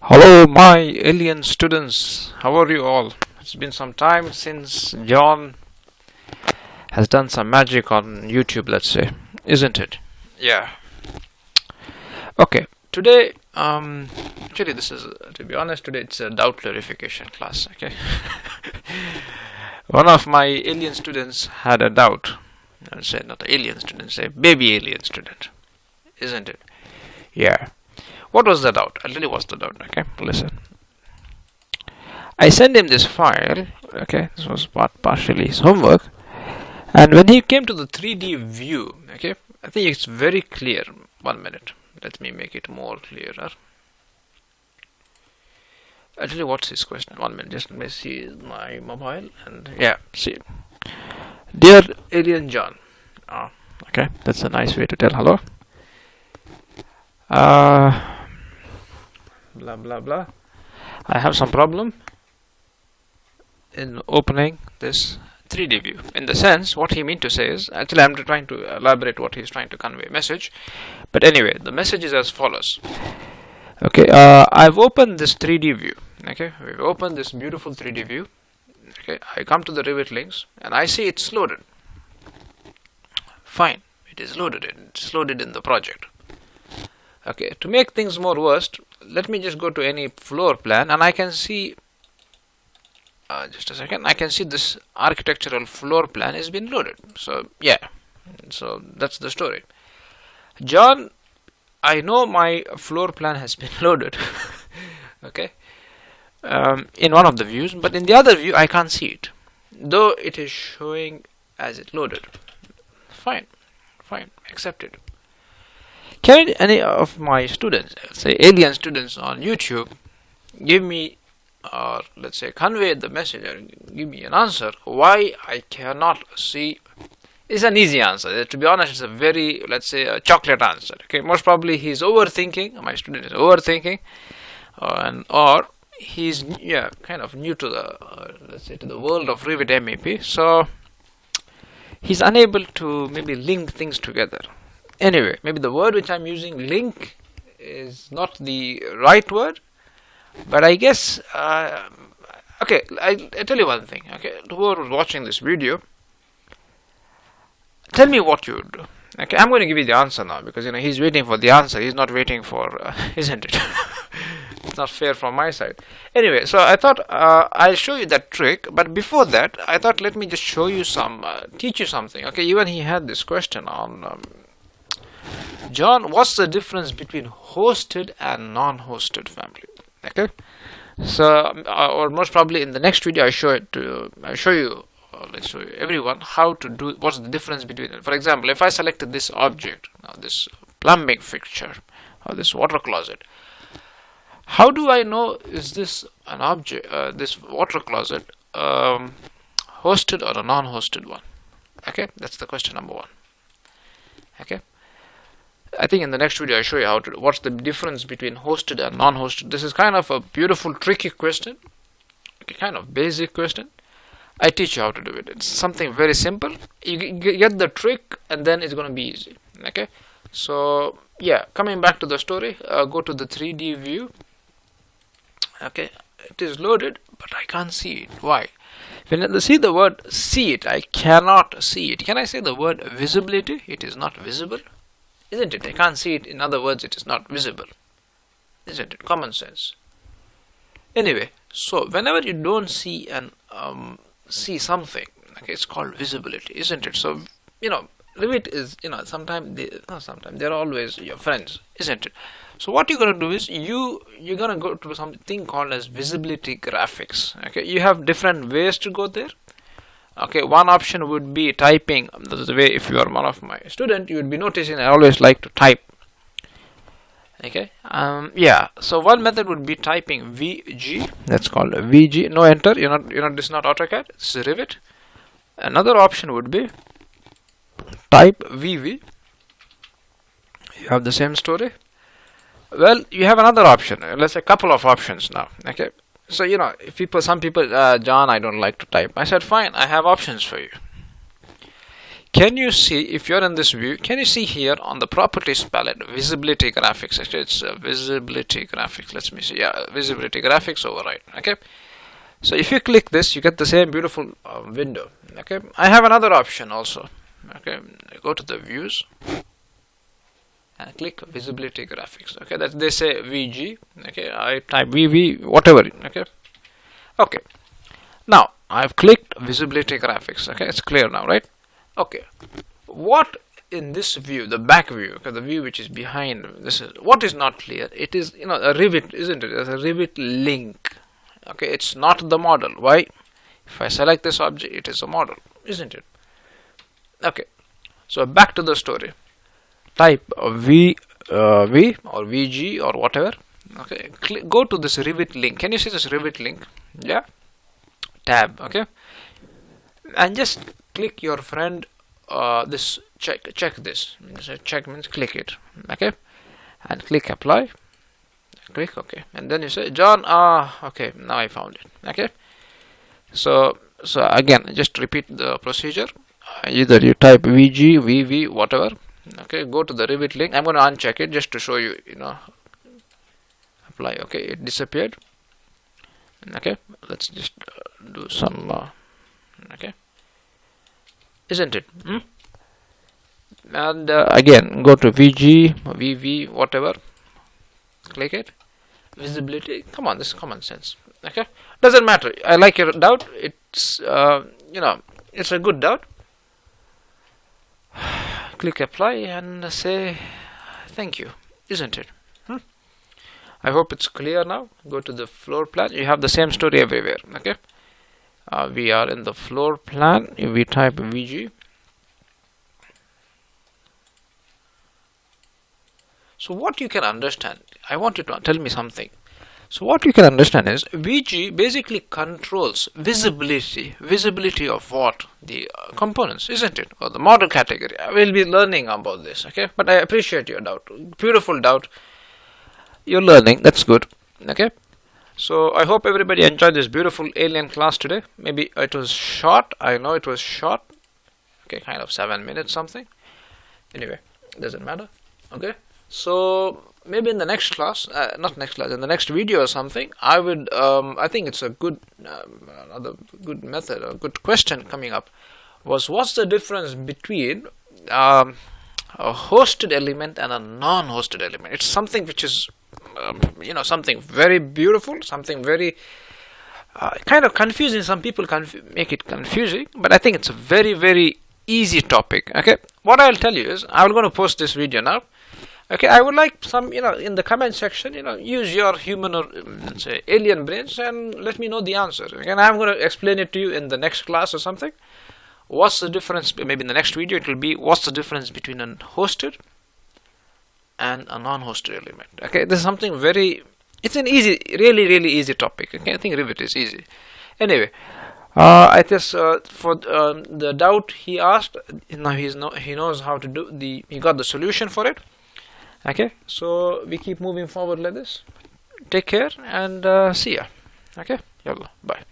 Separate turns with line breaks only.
Hello, my alien students. How are you all? It's been some time since John has done some magic on YouTube, let's say, isn't it? Yeah. Okay. Today, actually, this is, to be honest, today it's a doubt clarification class. Okay. One of my alien students had a doubt. I'll say not alien student, say baby alien student, isn't it? Yeah. What was the doubt? I'll tell you what's the doubt. Okay, listen. I sent him this file. Okay, this was partially his homework. And when he came to the 3D view, okay, I think it's very clear. 1 minute. Let me make it more clearer. I'll tell you what's his question. 1 minute. Just let me see my mobile. And yeah, see. Dear Alien John. Oh, okay, that's a nice way to tell hello. Blah blah blah. I have some problem in opening this 3D view. In the sense, what he meant to say is, actually I'm trying to elaborate what he's trying to convey message. But anyway, the message is as follows. Okay, I've opened this 3D view. Okay, we've opened this beautiful 3D view. Okay, I come to the Revit links and I see it's loaded. Fine, it is loaded. It's loaded in the project. Okay, to make things more worst, let me just go to any floor plan and I can see, just a second, I can see this architectural floor plan has been loaded. So yeah, so that's the story. John, I know my floor plan has been loaded. Okay, in one of the views, but in the other view I can't see it, though it is showing as it loaded. Fine, accepted. Can any of my students, say alien students on YouTube, give me, or let's say convey the message or give me an answer why I cannot see? It's an easy answer. To be honest, it's a very, let's say, a chocolate answer. Okay, most probably he's overthinking. My student is overthinking, or he's kind of new to the let's say to the world of Revit MEP, so he's unable to maybe link things together. Anyway, maybe the word which I'm using, link, is not the right word, but I guess, okay, I tell you one thing, okay, whoever was watching this video, tell me what you would do. Okay, I'm going to give you the answer now, because, he's waiting for the answer, he's not waiting for, isn't it? It's not fair from my side. Anyway, so I thought I'll show you that trick, but before that, I thought let me just show you some, teach you something. Okay, even he had this question on, John, what's the difference between hosted and non-hosted family? Okay, so or most probably in the next video let's show you everyone how to do, what's the difference between it. For example, if I selected this object, now this plumbing fixture or this water closet, how do I know is this an object, this water closet, hosted or a non-hosted one? Okay, that's the question number one. Okay, I think in the next video I show you what's the difference between hosted and non-hosted. This is kind of a beautiful, tricky question. Okay, kind of basic question. I teach you how to do it. It's something very simple. You get the trick, and then it's going to be easy. Okay, so yeah, coming back to the story, go to the 3D view. Okay, it is loaded, but I can't see it. Why? When I see the word see it, I cannot see it. Can I say the word visibility? It is not visible. Isn't it? I can't see it. In other words, it is not visible. Isn't it? Common sense. Anyway, so whenever you don't see and see something, okay, it's called visibility, isn't it? So Revit is sometimes they're always your friends, isn't it? So what you're gonna do is you're gonna go to something called as visibility graphics. Okay, you have different ways to go there. Okay, one option would be typing. The way, if you are one of my student, you would be noticing I always like to type. Okay, yeah. So one method would be typing VG. That's called VG. No enter. This is not AutoCAD. This is Revit. Another option would be type VV. You have the same story. Well, you have another option. Let's say a couple of options now. Okay. So some people, John, I don't like to type. I said, fine, I have options for you. can you see, if you're in this view, can you see here on the properties palette, visibility graphics? Actually, it's visibility graphics. Let me see. Yeah, visibility graphics override. Okay. So if you click this, you get the same beautiful window. Okay. I have another option also. Okay. Go to the views and click visibility graphics. Okay. That they say VG. Okay. I type VV, whatever. Okay. Okay. Now I've clicked visibility graphics. Okay. It's clear now, right? Okay, what in this view, the back view, okay, the view which is behind this, is what is not clear. It is, you know, a Revit, isn't it? It's a Revit link. Okay, it's not the model. Why? If I select this object, it is a model, isn't it? Okay, so back to the story. Type V or VG or whatever. Okay, go to this Revit link. Can you see this Revit link? Yeah. Tab. Okay, and just click your friend this check this. Check means click it. Okay, and click apply. Click OK, and then you say John. Okay, now I found it. Okay, so again, just repeat the procedure. Either you type VG, VV, whatever. Okay, go to the Revit link. I'm going to uncheck it just to show you. You know, apply. Okay, it disappeared. Okay, let's just do some. Okay. Isn't it? And again, go to VG, VV, whatever. Click it. Visibility. Come on, this is common sense. Okay, doesn't matter. I like your doubt. It's you know, it's a good doubt. Click apply and say thank you. Isn't it? I hope it's clear now. Go to the floor plan. You have the same story everywhere. Okay. We are in the floor plan. We type VG. So what you can understand, I want you to tell me something. So what you can understand is VG basically controls visibility of what? The components, isn't it? Or the model category. I will be learning about this. Okay, but I appreciate your doubt. Beautiful doubt. You're learning. That's good. Okay. So I hope everybody enjoyed this beautiful alien class today. Maybe it was short. I know it was short. Okay, kind of 7 minutes something. Anyway, doesn't matter. Okay. So maybe in the next class, not next class, in the next video or something, I would. I think it's a good, another good method, a good question coming up. What's the difference between a hosted element and a non-hosted element? It's something which is you know, something very beautiful, something very kind of confusing. Some people make it confusing, but I think it's a very easy topic. Okay, what I'll tell you is I'm going to post this video now. Okay, I would like some, you know, in the comment section, you know, use your human or say alien brains and let me know the answer. Okay, and I'm going to explain it to you in the next class or something. What's the difference? Maybe in the next video it will be what's the difference between a hosted and a non-hosted element. Okay, this is something very, it's an easy, really easy topic. Okay, I think Revit is easy. Anyway, I guess for the doubt he asked, now he knows how to do he got the solution for it. Okay, so we keep moving forward like this. Take care and see ya. Okay, yalla, bye.